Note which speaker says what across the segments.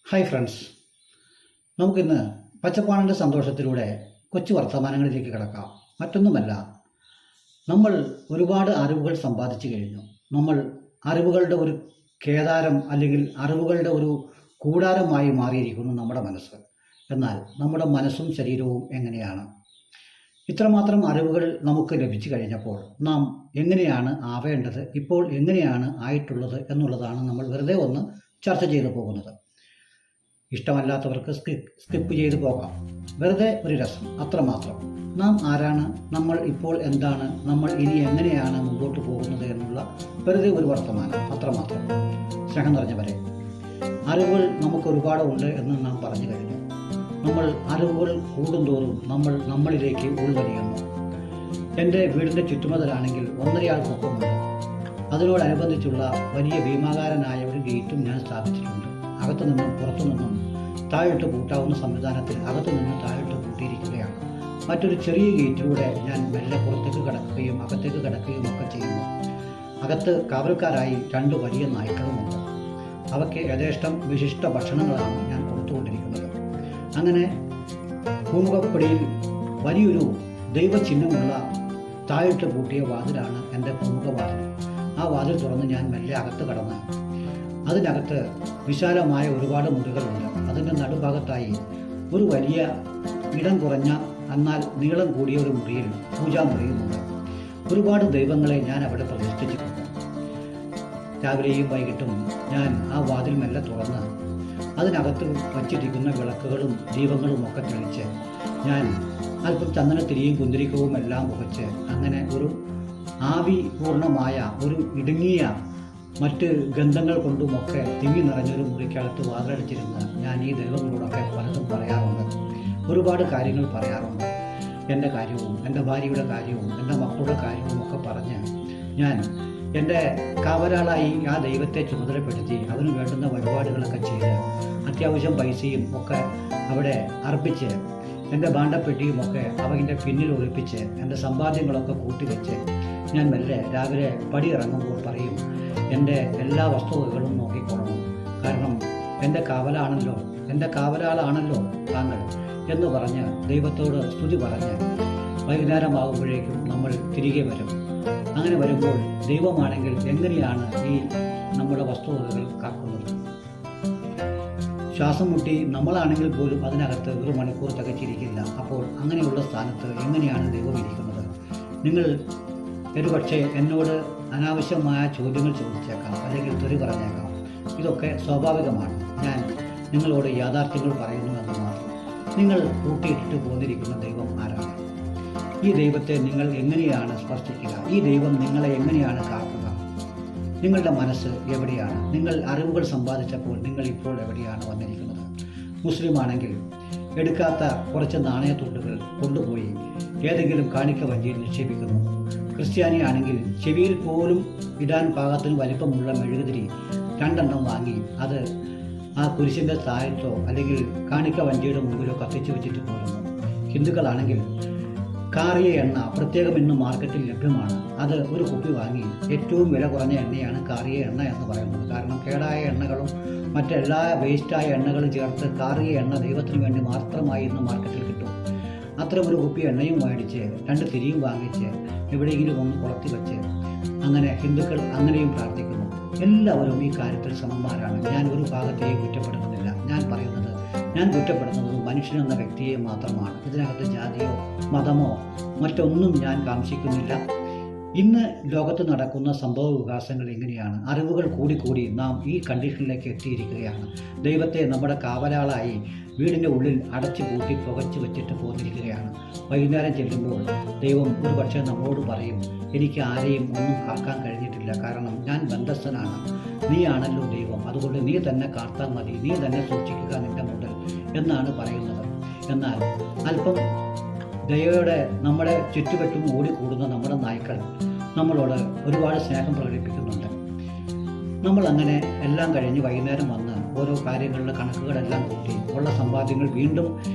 Speaker 1: Hi friends, നമുക്കിന്ന് പച്ചപ്പാണിൻ്റെ സന്തോഷത്തിലൂടെ കൊച്ചു വർത്തമാനങ്ങളിലേക്ക് കിടക്കാം. മറ്റൊന്നുമല്ല, നമ്മൾ ഒരുപാട് അറിവുകൾ സമ്പാദിച്ചു കഴിഞ്ഞു. നമ്മൾ അറിവുകളുടെ ഒരു കേദാരം അല്ലെങ്കിൽ അറിവുകളുടെ ഒരു കൂടാരമായി മാറിയിരിക്കുന്നു നമ്മുടെ മനസ്സ്. എന്നാൽ നമ്മുടെ മനസ്സും ശരീരവും എങ്ങനെയാണ്? ഇത്രമാത്രം അറിവുകൾ നമുക്ക് ലഭിച്ചു കഴിഞ്ഞപ്പോൾ നാം എങ്ങനെയാണ് ആവേണ്ടത്, ഇപ്പോൾ എങ്ങനെയാണ് ആയിട്ടുള്ളത് എന്നുള്ളതാണ് നമ്മൾ വെറുതെ ഒന്ന് ചർച്ച ചെയ്തു പോകുന്നത്. ഇഷ്ടമല്ലാത്തവർക്ക് സ്കിപ്പ് ചെയ്ത് പോകാം. വെറുതെ ഒരു രസം, അത്രമാത്രം. നാം ആരാണ്, നമ്മൾ ഇപ്പോൾ എന്താണ്, നമ്മൾ ഇനി എങ്ങനെയാണ് മുമ്പോട്ട് പോകുന്നത് എന്നുള്ള വെറുതെ ഒരു വർത്തമാനം, അത്രമാത്രം. സ്നേഹം നിറഞ്ഞവരെ, അറിവുകൾ നമുക്ക് ഒരുപാട് ഉണ്ട് എന്ന് നാം പറഞ്ഞു കഴിഞ്ഞു. നമ്മൾ അറിവുകൾ കൂടുന്തോറും നമ്മൾ നമ്മളിലേക്ക് ഉൾവലിയുന്നു. എൻ്റെ വീടിൻ്റെ ചുറ്റുമതിലാണെങ്കിൽ 1.5 ആൾ പൊക്കമുണ്ട്. അതിനോടനുബന്ധിച്ചുള്ള വലിയ ഭീമാകാരനായ ഒരു ഗേറ്റും ഞാൻ സ്ഥാപിച്ചിട്ടുണ്ട്. അകത്തു നിന്നും പുറത്തു നിന്നും താഴിട്ട് പൂട്ടാവുന്ന സംവിധാനത്തിൽ അകത്തു നിന്ന് താഴിട്ട് പൂട്ടിയിരിക്കുകയാണ്. മറ്റൊരു ചെറിയ ഗേറ്റിലൂടെ ഞാൻ മെല്ലെ പുറത്തേക്ക് കടക്കുകയും അകത്തേക്ക് കടക്കുകയും ഒക്കെ ചെയ്യുന്നു. അകത്ത് കാവൽക്കാരായി 2 വലിയ നായ്ക്കളുമുണ്ട്. അവയ്ക്ക് യഥേഷ്ടം വിശിഷ്ട ഭക്ഷണങ്ങളാണ് ഞാൻ കൊടുത്തുകൊണ്ടിരിക്കുന്നത്. അങ്ങനെ പൂമുഖപ്പടിയിൽ വലിയൊരു ദൈവചിഹ്നമുള്ള താഴിട്ട് പൂട്ടിയ വാതിലാണ് എൻ്റെ പൂമുഖവാതിൽ. ആ വാതിൽ തുറന്ന് ഞാൻ മെല്ലെ അകത്ത് കടന്ന് അതിനകത്ത് വിശാലമായ ഒരുപാട് മുറികളുണ്ട്. അതിൻ്റെ നടുഭാഗത്തായി ഒരു വലിയ ഇടം കുറഞ്ഞ എന്നാൽ നീളം കൂടിയ ഒരു മുറിയിൽ പൂജാമുറിയുമുണ്ട്. ഒരുപാട് ദൈവങ്ങളെ ഞാൻ അവിടെ പ്രതിഷ്ഠിച്ചിട്ടുണ്ട്. രാവിലെയും വൈകിട്ടും ഞാൻ ആ വാതിൽ മെല്ലെ തുറന്ന് അതിനകത്ത് വച്ചിരിക്കുന്ന വിളക്കുകളും ദീപങ്ങളും ഒക്കെ തെളിച്ച് ഞാൻ അല്പം ചന്ദനത്തിരിയും കുന്തിരിക്കവും എല്ലാം പുകച്ച് അങ്ങനെ ഒരു ആവി പൂർണ്ണമായ ഒരു ഇടുങ്ങിയ മറ്റ് ഗന്ധങ്ങൾ കൊണ്ടുമൊക്കെ തിങ്ങി നിറഞ്ഞൊരു മുറിക്കകത്ത് വാതിലടിച്ചിരുന്ന് ഞാൻ ഈ ദൈവങ്ങളോടൊക്കെ പലതും പറയാറുണ്ട്. ഒരുപാട് കാര്യങ്ങൾ പറയാറുണ്ട്. എൻ്റെ കാര്യവും എൻ്റെ ഭാര്യയുടെ കാര്യവും എൻ്റെ മക്കളുടെ കാര്യവും ഒക്കെ പറഞ്ഞ് ഞാൻ എൻ്റെ കാവലാളായി ആ ദൈവത്തെ ചുമതലപ്പെടുത്തി അതിന് വേണ്ടുന്ന വഴിപാടുകളൊക്കെ ചെയ്ത് അത്യാവശ്യം പൈസയും ഒക്കെ അവിടെ അർപ്പിച്ച് എൻ്റെ ഭാണ്ഡപ്പെട്ടിയുമൊക്കെ അവൻ്റെ പിന്നിൽ ഒളിപ്പിച്ച് എൻ്റെ സമ്പാദ്യങ്ങളൊക്കെ കൂട്ടിവെച്ച് ഞാൻ മെല്ലെ രാവിലെ പടി ഇറങ്ങുമ്പോൾ പറയും, എൻ്റെ എല്ലാ വസ്തുവകകളും നോക്കിക്കൊള്ളണം. കാരണം എൻ്റെ കാവലാളാണല്ലോ താങ്കൾ എന്ന് പറഞ്ഞ് ദൈവത്തോട് സ്തുതി പറഞ്ഞ് വൈകുന്നേരമാകുമ്പോഴേക്കും നമ്മൾ തിരികെ വരും. അങ്ങനെ വരുമ്പോൾ ദൈവമാണെങ്കിൽ എങ്ങനെയാണ് ഈ നമ്മുടെ വസ്തുവകകൾ കാക്കുന്നത്? ശ്വാസം മുട്ടി നമ്മളാണെങ്കിൽ പോലും അതിനകത്ത് 1 മണിക്കൂർ തികച്ചിരിക്കില്ല. അപ്പോൾ അങ്ങനെയുള്ള സ്ഥാനത്ത് എങ്ങനെയാണ് ദൈവം ഇരിക്കുന്നത്? നിങ്ങൾ ഒരുപക്ഷെ എന്നോട് അനാവശ്യമായ ചോദ്യങ്ങൾ ചോദിച്ചേക്കാം, അല്ലെങ്കിൽ തെറി പറഞ്ഞേക്കാം. ഇതൊക്കെ സ്വാഭാവികമാണ്. ഞാൻ നിങ്ങളോട് യാഥാർത്ഥ്യങ്ങൾ പറയുന്നു എന്ന് മാത്രം. നിങ്ങൾ കൂട്ടിയിട്ടിട്ട് പോന്നിരിക്കുന്ന ദൈവം ആരാണ്? ഈ ദൈവത്തെ നിങ്ങൾ എങ്ങനെയാണ് സ്പർശിക്കുക? ഈ ദൈവം നിങ്ങളെ എങ്ങനെയാണ് കാക്കുക? നിങ്ങളുടെ മനസ്സ് എവിടെയാണ്? നിങ്ങൾ അറിവുകൾ സമ്പാദിച്ചപ്പോൾ നിങ്ങൾ ഇപ്പോൾ എവിടെയാണ് വന്നിരിക്കുന്നത്? മുസ്ലിം ആണെങ്കിൽ എടുക്കാത്ത കുറച്ച് നാണയത്തുണ്ടുകൾ കൊണ്ടുപോയി ഏതെങ്കിലും കാണിക്ക വഞ്ചിയിൽ നിക്ഷേപിക്കുന്നു. ക്രിസ്ത്യാനി ആണെങ്കിൽ ചെവിയിൽ പോലും ഇടാൻ പാകത്തിന് വലിപ്പമുള്ള മെഴുകുതിരി 2 എണ്ണം വാങ്ങി അത് ആ കുരിശിൻ്റെ താഴത്തോ അല്ലെങ്കിൽ കാണിക്ക വഞ്ചിയുടെ മുമ്പിലോ കത്തിച്ചു വെച്ചിട്ട് പോരുന്നു. ഹിന്ദുക്കളാണെങ്കിൽ കാറിയ എണ്ണ പ്രത്യേകം ഇന്ന് മാർക്കറ്റിൽ ലഭ്യമാണ്. അത് ഒരു കുപ്പി വാങ്ങി ഏറ്റവും വില കുറഞ്ഞ എണ്ണയാണ് കാറിയ എണ്ണ എന്ന് പറയുന്നത്. കാരണം കേടായ എണ്ണകളും മറ്റെല്ലാ വേസ്റ്റായ എണ്ണകളും ചേർത്ത് കാറിയ എണ്ണ ദൈവത്തിന് വേണ്ടി മാത്രമായി ഇന്ന് മാർക്കറ്റിൽ കിട്ടും. അത്തരം ഒരു കുപ്പി എണ്ണയും മേടിച്ച് 2 തിരിയും വാങ്ങിച്ച് എവിടെയെങ്കിലും ഒന്ന് കുളത്തി വെച്ച് അങ്ങനെ ഹിന്ദുക്കൾ അങ്ങനെയും പ്രാർത്ഥിക്കുന്നു. എല്ലാവരും ഈ കാര്യത്തിൽ സമന്മാരാണ്. ഞാൻ ഒരു ഭാഗത്തെയും കുറ്റപ്പെടുത്തുന്നില്ല. ഞാൻ കുറ്റപ്പെടുത്തുന്നത് മനുഷ്യനെന്ന വ്യക്തിയെ മാത്രമാണ്. ഇതിനകത്ത് ജാതിയോ മതമോ മറ്റൊന്നും ഞാൻ കാംക്ഷിക്കുന്നില്ല. ഇന്ന് ലോകത്ത് നടക്കുന്ന സംഭവ വികാസങ്ങൾ എങ്ങനെയാണ്? അറിവുകൾ കൂടിക്കൂടി നാം ഈ കണ്ടീഷനിലേക്ക് എത്തിയിരിക്കുകയാണ്. ദൈവത്തെ നമ്മുടെ കാവലാളായി വീടിൻ്റെ ഉള്ളിൽ അടച്ചു പൂട്ടി പുകച്ചു വെച്ചിട്ട് പോന്നിരിക്കുകയാണ്. വൈകുന്നേരം ചെല്ലുമ്പോൾ ദൈവം ഒരു പക്ഷേ നമ്മളോട് പറയും, എനിക്ക് ആരെയും ഒന്നും കാക്കാൻ കഴിഞ്ഞിട്ടില്ല, കാരണം ഞാൻ ബന്ധസ്ഥനാണ്. നീയാണല്ലോ ദൈവം, അതുകൊണ്ട് നീ തന്നെ കാത്താൽ മതി, നീ തന്നെ സൂക്ഷിക്കുക നിന്റെ മുതൽ എന്നാണ് പറയുന്നത്. എന്നാൽ അല്പം ദൈവയുടെ നമ്മുടെ ചുറ്റുപറ്റും ഓടിക്കൂടുന്ന നമ്മുടെ നായ്ക്കൾ നമ്മളോട് ഒരുപാട് സ്നേഹം പ്രകടിപ്പിക്കുന്നുണ്ട്. നമ്മൾ അങ്ങനെ എല്ലാം കഴിഞ്ഞ് വൈകുന്നേരം വന്ന് ഓരോ കാര്യങ്ങളുടെ കണക്കുകളെല്ലാം കൂട്ടി ഉള്ള സമ്പാദ്യങ്ങൾ വീണ്ടും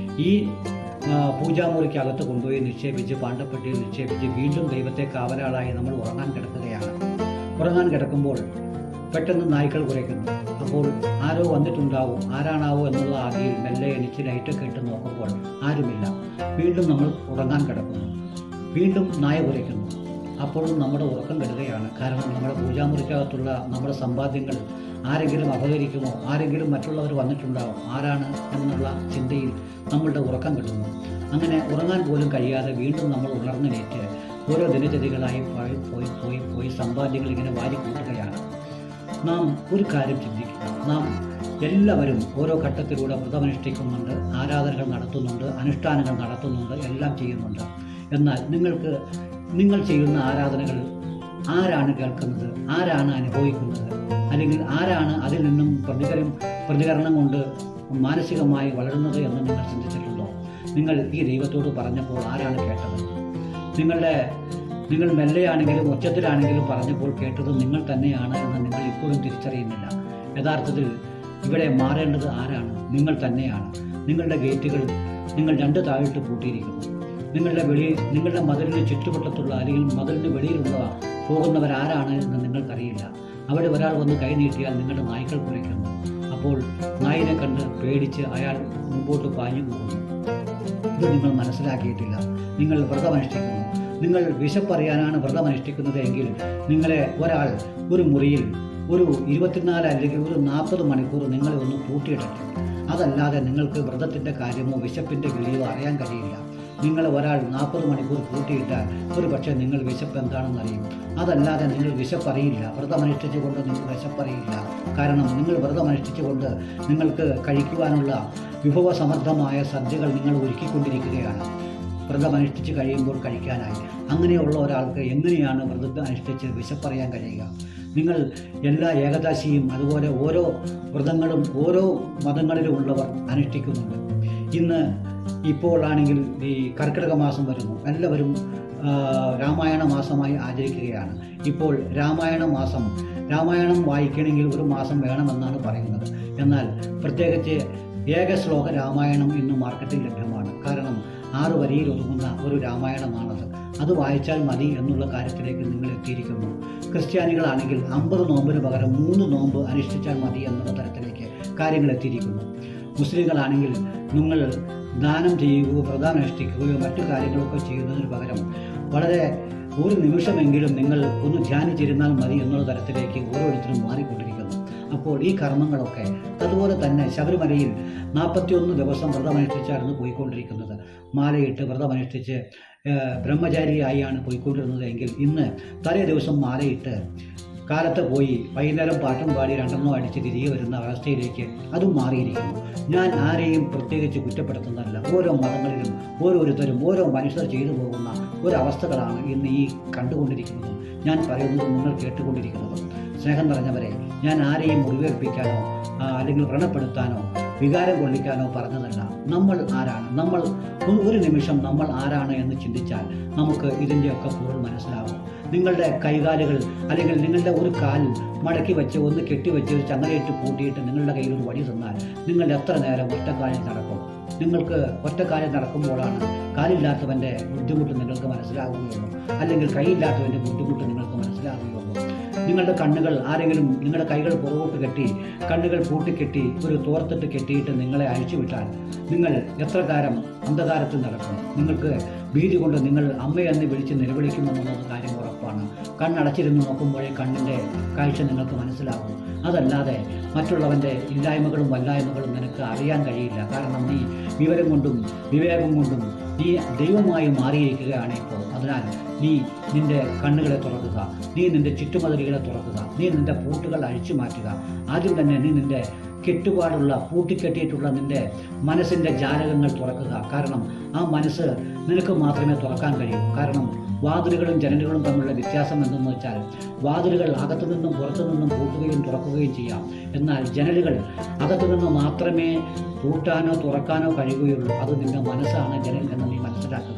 Speaker 1: ഈ പൂജാമുറിക്കകത്ത് കൊണ്ടുപോയി നിക്ഷേപിച്ച് പാണ്ഡപ്പെട്ടിയിൽ നിക്ഷേപിച്ച് വീണ്ടും ദൈവത്തെ കാവലാളായി നമ്മൾ ഉറങ്ങാൻ കിടക്കുകയാണ്. ഉറങ്ങാൻ കിടക്കുമ്പോൾ പെട്ടെന്ന് നായ്ക്കൾ കുരയ്ക്കുന്നു. അപ്പോൾ ആരോ വന്നിട്ടുണ്ടാവും, ആരാണാവോ എന്നുള്ള ആദിയിൽ മെല്ലെ എണിച്ച് ലൈറ്റൊക്കെ ഇട്ട് നോക്കുമ്പോൾ ആരുമില്ല. വീണ്ടും നമ്മൾ ഉറങ്ങാൻ കിടക്കുന്നു. വീണ്ടും നായ കുരയ്ക്കുന്നു. അപ്പോഴും നമ്മുടെ ഉറക്കം കെടുകയാണ്. കാരണം നമ്മുടെ പൂജാമുറിക്കകത്തുള്ള നമ്മുടെ സമ്പാദ്യങ്ങൾ ആരെങ്കിലും അപഹരിക്കുമോ, ആരെങ്കിലും മറ്റുള്ളവർ വന്നിട്ടുണ്ടാവും, ആരാണ് എന്നുള്ള ചിന്തയിൽ നമ്മളുടെ ഉറക്കം കിട്ടുന്നു. അങ്ങനെ ഉറങ്ങാൻ പോലും കഴിയാതെ വീണ്ടും നമ്മൾ ഉണർന്നെണീറ്റ് ഓരോ ദിനചര്യകളായി പോയി സമ്പാദ്യങ്ങൾ ഇങ്ങനെ വാരിക്കൂട്ടുകയാണ്. നാം ഒരു കാര്യം ചിന്തിക്കുക. നാം എല്ലാവരും ഓരോ ഘട്ടത്തിലൂടെ വ്രതമനുഷ്ഠിക്കുന്നുണ്ട്, ആരാധനകൾ നടത്തുന്നുണ്ട്, അനുഷ്ഠാനങ്ങൾ നടത്തുന്നുണ്ട്, എല്ലാം ചെയ്യുന്നുണ്ട്. എന്നാൽ നിങ്ങൾ ചെയ്യുന്ന ആരാധനകൾ ആരാണ് കേൾക്കുന്നത്, ആരാണ് അനുഭവിക്കുന്നത്, അല്ലെങ്കിൽ ആരാണ് അതിൽ നിന്നും പ്രതികരണം കൊണ്ട് മാനസികമായി വളരുന്നത് എന്ന് നിങ്ങൾ ചിന്തിച്ചിട്ടുണ്ടോ? നിങ്ങൾ ഈ ദൈവത്തോട് പറഞ്ഞപ്പോൾ ആരാണ് കേട്ടത്? നിങ്ങൾ മെല്ലെയാണെങ്കിലും ഉച്ചത്തിലാണെങ്കിലും പറഞ്ഞപ്പോൾ കേട്ടത് നിങ്ങൾ തന്നെയാണ് എന്ന് നിങ്ങൾ ഇപ്പോഴും തിരിച്ചറിയുന്നില്ല. യഥാർത്ഥത്തിൽ ഇവിടെ മാറേണ്ടത് ആരാണ്? നിങ്ങൾ തന്നെയാണ്. നിങ്ങളുടെ ഗേറ്റുകൾ നിങ്ങൾ 2 താഴിട്ട് പൂട്ടിയിരിക്കുന്നു. നിങ്ങളുടെ മതിലിന് ചുറ്റുവട്ടത്തുള്ള അല്ലെങ്കിൽ മതിലിന് വെളിയിലുള്ള പോകുന്നവരാരാണ് എന്ന് നിങ്ങൾക്കറിയില്ല. അവിടെ ഒരാൾ വന്ന് കൈ നീട്ടിയാൽ നിങ്ങളുടെ നായ്ക്കൾ കുരയ്ക്കുന്നു. അപ്പോൾ നായിനെ കണ്ട് പേടിച്ച് അയാൾ മുമ്പോട്ട് പാഞ്ഞു പോകുന്നു. ഇത് നിങ്ങൾ മനസ്സിലാക്കിയിട്ടില്ല. നിങ്ങൾ വ്രതമനുഷ്ഠിക്കുന്നു. നിങ്ങൾ വിശപ്പറിയാനാണ് വ്രതമനുഷ്ഠിക്കുന്നത് എങ്കിൽ നിങ്ങളെ ഒരാൾ ഒരു മുറിയിൽ ഒരു 24 അല്ലെങ്കിൽ ഒരു 40 മണിക്കൂർ നിങ്ങളെ ഒന്ന് പൂട്ടിയിടട്ടെ. അതല്ലാതെ നിങ്ങൾക്ക് വ്രതത്തിൻ്റെ കാര്യമോ വിശപ്പിൻ്റെ വിളിയോ അറിയാൻ കഴിയില്ല. നിങ്ങളെ ഒരാൾ 40 മണിക്കൂർ പൂട്ടിയിട്ടാൽ ഒരു പക്ഷേ നിങ്ങൾ വിശപ്പ് എന്താണെന്ന് അറിയും. അതല്ലാതെ നിങ്ങൾ വിശപ്പറിയില്ല. വ്രതമനുഷ്ഠിച്ചുകൊണ്ട് നിങ്ങൾ വിശപ്പറിയില്ല. കാരണം നിങ്ങൾ വ്രതമനുഷ്ഠിച്ചുകൊണ്ട് നിങ്ങൾക്ക് കഴിക്കുവാനുള്ള വിഭവസമൃദ്ധമായ സദ്യകൾ നിങ്ങൾ ഒരുക്കിക്കൊണ്ടിരിക്കുകയാണ്. വ്രതമനുഷ്ഠിച്ച് കഴിയുമ്പോൾ കഴിക്കാനായി. അങ്ങനെയുള്ള ഒരാൾക്ക് എങ്ങനെയാണ് വ്രതം അനുഷ്ഠിച്ച് വിശപ്പറിയാൻ കഴിയുക? നിങ്ങൾ എല്ലാ ഏകദാശിയും അതുപോലെ ഓരോ വ്രതങ്ങളും ഓരോ മതങ്ങളിലുമുള്ളവർ അനുഷ്ഠിക്കുന്നുണ്ട്. ഇപ്പോഴാണെങ്കിൽ ഈ കർക്കിടക മാസം വരുന്നു. എല്ലാവരും രാമായണ മാസമായി ആചരിക്കുകയാണ്. ഇപ്പോൾ രാമായണം വായിക്കണമെങ്കിൽ ഒരു മാസം വേണമെന്നാണ് പറയുന്നത്. എന്നാൽ പ്രത്യേകിച്ച് ഏക ശ്ലോക രാമായണം ഇന്ന് മാർക്കറ്റിൽ ലഭ്യമാണ്. കാരണം 6 വരിയിൽ ഒതുങ്ങുന്ന ഒരു രാമായണമാണത്. അത് വായിച്ചാൽ മതി എന്നുള്ള കാര്യത്തിലേക്ക് നിങ്ങൾ എത്തിയിരിക്കുന്നു. ക്രിസ്ത്യാനികളാണെങ്കിൽ 50 നോമ്പിന് പകരം 3 നോമ്പ് അനുഷ്ഠിച്ചാൽ മതി എന്നുള്ള തരത്തിലേക്ക് കാര്യങ്ങൾ എത്തിയിരിക്കുന്നു. മുസ്ലിങ്ങളാണെങ്കിൽ നിങ്ങൾ ദാനം ചെയ്യുകയോ വ്രതമനുഷ്ഠിക്കുകയോ മറ്റു കാര്യങ്ങളൊക്കെ ചെയ്യുന്നതിന് പകരം വളരെ ഒരു നിമിഷമെങ്കിലും നിങ്ങൾ ഒന്ന് ധ്യാനിച്ചിരുന്നാൽ മതി എന്നുള്ള തരത്തിലേക്ക് ഓരോരുത്തരും മാറിക്കൊണ്ടിരിക്കുന്നു. അപ്പോൾ ഈ കർമ്മങ്ങളൊക്കെ അതുപോലെ തന്നെ ശബരിമലയിൽ 41 ദിവസം വ്രതമനുഷ്ഠിച്ചായിരുന്നു പോയിക്കൊണ്ടിരിക്കുന്നത്. മാലയിട്ട് വ്രതമനുഷ്ഠിച്ച് ബ്രഹ്മചാരിയായാണ് പോയിക്കൊണ്ടിരുന്നത് എങ്കിൽ ഇന്ന് തലേ ദിവസം മാലയിട്ട് കാലത്ത് പോയി വൈകുന്നേരം പാട്ടും പാടി 2 അടിച്ച് തിരികെ വരുന്ന അവസ്ഥയിലേക്ക് അതും മാറിയിരിക്കുന്നു. ഞാൻ ആരെയും പ്രത്യേകിച്ച് കുറ്റപ്പെടുത്തുന്നതല്ല. ഓരോ മതങ്ങളിലും ഓരോരുത്തരും ഓരോ മനുഷ്യർ ചെയ്തു പോകുന്ന ഒരവസ്ഥകളാണ് ഇന്ന് ഈ കണ്ടുകൊണ്ടിരിക്കുന്നതും ഞാൻ പറയുന്നതും നിങ്ങൾ കേട്ടുകൊണ്ടിരിക്കുന്നതും. സ്നേഹം നിറഞ്ഞവരെ, ഞാൻ ആരെയും മുറിവേൽപ്പിക്കാനോ അല്ലെങ്കിൽ വ്രണപ്പെടുത്താനോ വികാരം കൊള്ളിക്കാനോ പറഞ്ഞതല്ല. നമ്മൾ ആരാണ്? നമ്മൾ ഒരു നിമിഷം നമ്മൾ ആരാണ് എന്ന് ചിന്തിച്ചാൽ നമുക്ക് ഇതിൻ്റെയൊക്കെ പൊരുൾ മനസ്സിലാവും. നിങ്ങളുടെ കൈകാലുകൾ അല്ലെങ്കിൽ നിങ്ങളുടെ ഒരു കാൽ മടക്കി വെച്ച് ഒന്ന് കെട്ടിവെച്ച് ഒരു ചങ്ങലയിട്ട് പൂട്ടിയിട്ട് നിങ്ങളുടെ കയ്യിൽ ഒരു വടി തന്നാൽ നിങ്ങൾ എത്ര നേരം ഒറ്റക്കാലിൽ നടക്കും? നിങ്ങൾക്ക് ഒറ്റക്കാലിൽ നടക്കുമ്പോഴാണ് കാലില്ലാത്തവൻ്റെ ബുദ്ധിമുട്ട് നിങ്ങൾക്ക് മനസ്സിലാവുകയുള്ളൂ, അല്ലെങ്കിൽ കൈയില്ലാത്തവൻ്റെ ബുദ്ധിമുട്ട് നിങ്ങൾക്ക് മനസ്സിലാവുകയുള്ളൂ. നിങ്ങളുടെ കണ്ണുകൾ ആരെങ്കിലും നിങ്ങളുടെ കൈകൾ പുറകോട്ട് കെട്ടി കണ്ണുകൾ പൂട്ടിക്കെട്ടി ഒരു തോർത്തിട്ട് കെട്ടിയിട്ട് നിങ്ങളെ അഴിച്ചുവിട്ടാൽ നിങ്ങൾ എത്ര കാലം അന്ധകാരത്തിൽ നടക്കും? നിങ്ങൾക്ക് ഭീതി കൊണ്ട് നിങ്ങൾ അമ്മയെന്ന് വിളിച്ച് നിലവിളിക്കുമെന്നുള്ള കാര്യം ഉറപ്പാണ്. കണ്ണടച്ചിരുന്ന് നോക്കുമ്പോഴേ കണ്ണിൻ്റെ കാഴ്ച നിങ്ങൾക്ക് മനസ്സിലാകും. അതല്ലാതെ മറ്റുള്ളവൻ്റെ ഇല്ലായ്മകളും വല്ലായ്മകളും നിനക്ക് അറിയാൻ കഴിയില്ല. കാരണം നീ വിവരം കൊണ്ടും വിവേകം കൊണ്ടും നീ ദൈവമായി മാറിയിരിക്കുകയാണ് ഇപ്പോൾ. അതിനാൽ നീ നിൻ്റെ കണ്ണുകളെ തുറക്കുക, നീ നിൻ്റെ ചുറ്റുമതിലുകളെ തുറക്കുക, നീ നിൻ്റെ പൂട്ടുകൾ അഴിച്ചു മാറ്റുക. ആദ്യം തന്നെ നീ നിൻ്റെ കെട്ടുപാടുള്ള പൂട്ടിക്കെട്ടിയിട്ടുള്ള നിൻ്റെ മനസ്സിൻ്റെ ജാലകങ്ങൾ തുറക്കുക. കാരണം ആ മനസ്സ് നിനക്ക് മാത്രമേ തുറക്കാൻ കഴിയൂ. കാരണം വാതിലുകളും ജനലുകളും തമ്മിലുള്ള വ്യത്യാസം എന്തെന്ന് വെച്ചാൽ വാതിലുകൾ അകത്തു നിന്നും പുറത്തു നിന്നും പൂട്ടുകയും തുറക്കുകയും ചെയ്യാം. എന്നാൽ ജനലുകൾ അകത്തു നിന്ന് മാത്രമേ പൂട്ടാനോ തുറക്കാനോ കഴിയുകയുള്ളൂ. അത് നിൻ്റെ മനസ്സാണ് ജനൽ എന്ന് നീ മനസ്സിലാക്കുക.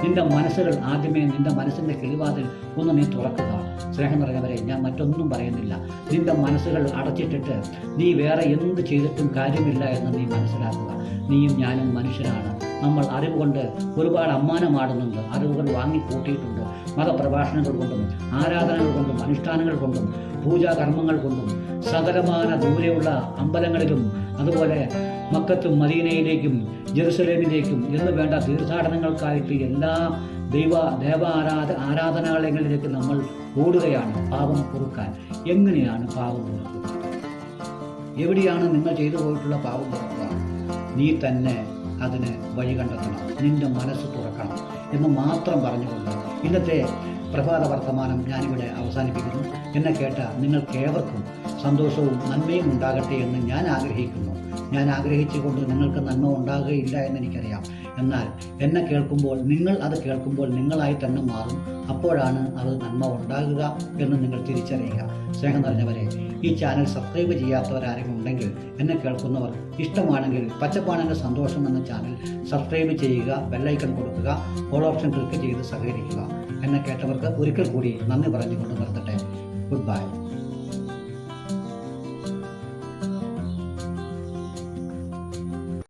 Speaker 1: നിൻ്റെ മനസ്സുകൾ ആദ്യമേ നിൻ്റെ മനസ്സിൻ്റെ കിളിവാതിൽ ഒന്ന് നീ തുറക്കുക. സ്നേഹം നിറഞ്ഞവരെ, ഞാൻ മറ്റൊന്നും പറയുന്നില്ല. നിൻ്റെ മനസ്സുകൾ അടച്ചിട്ടിട്ട് നീ വേറെ എന്ത് ചെയ്തിട്ടും കാര്യമില്ല എന്ന് നീ മനസ്സിലാക്കുക. നീയും ഞാനും മനുഷ്യരാണ്. നമ്മൾ അറിവ് കൊണ്ട് ഒരുപാട് അമ്മാനമാടുന്നുണ്ട്, അറിവുകൾ വാങ്ങിക്കൂട്ടിയിട്ടുണ്ട്. മതപ്രഭാഷണങ്ങൾ കൊണ്ടും ആരാധനകൾ കൊണ്ടും അനുഷ്ഠാനങ്ങൾ കൊണ്ടും പൂജാകർമ്മങ്ങൾ കൊണ്ടും സകലമാന ദൂരെയുള്ള അമ്പലങ്ങളിലും അതുപോലെ മക്കത്തും മദീനയിലേക്കും ജെറുസലേമിലേക്കും എന്ന് വേണ്ട തീർത്ഥാടനങ്ങൾക്കായിട്ട് എല്ലാ ആരാധനാലയങ്ങളിലേക്ക് നമ്മൾ ഓടുകയാണ് പാപം പൊറുക്കാൻ. എങ്ങനെയാണ് പാപം പൊറുക്കുക? എവിടെയാണ് നിങ്ങൾ ചെയ്തു പോയിട്ടുള്ള പാപം പൊറുക്കുക? നീ തന്നെ അതിന് വഴി കണ്ടെത്തണം, നിന്റെ മനസ്സ് തുറക്കണം എന്ന് മാത്രം പറഞ്ഞുകൊണ്ട് ഇന്നത്തെ പ്രഭാത വർത്തമാനം ഞാനിവിടെ അവസാനിപ്പിക്കുന്നു. എന്നെ കേട്ട നിങ്ങൾക്കേവർക്കും സന്തോഷവും നന്മയും ഉണ്ടാകട്ടെ എന്ന് ഞാൻ ആഗ്രഹിക്കുന്നു. ഞാൻ ആഗ്രഹിച്ചുകൊണ്ട് നിങ്ങൾക്ക് നന്മ ഉണ്ടാകുകയില്ല എന്നെനിക്കറിയാം. എന്നാൽ എന്നെ കേൾക്കുമ്പോൾ, നിങ്ങൾ അത് കേൾക്കുമ്പോൾ നിങ്ങളായി തന്നെ മാറും. അപ്പോഴാണ് അത് നന്മ ഉണ്ടാകുക എന്ന് നിങ്ങൾ തിരിച്ചറിയുക. സ്നേഹം നിറഞ്ഞവരെ, ഈ ചാനൽ സബ്സ്ക്രൈബ് ചെയ്യാത്തവരാരെങ്കിലും ഉണ്ടെങ്കിൽ, എന്നെ കേൾക്കുന്നവർ ഇഷ്ടമാണെങ്കിൽ പച്ചപ്പാണെങ്കിൽ സന്തോഷം എന്ന ചാനൽ സബ്സ്ക്രൈബ് ചെയ്യുക, ബെല്ലൈക്കൺ കൊടുക്കുക, ഓൾ ഓപ്ഷൻ ക്ലിക്ക് ചെയ്ത് സഹകരിക്കുക. എന്നെ കേട്ടവർക്ക് ഒരിക്കൽ കൂടി നന്ദി പറഞ്ഞുകൊണ്ട് നിർത്തട്ടെ. Good bye.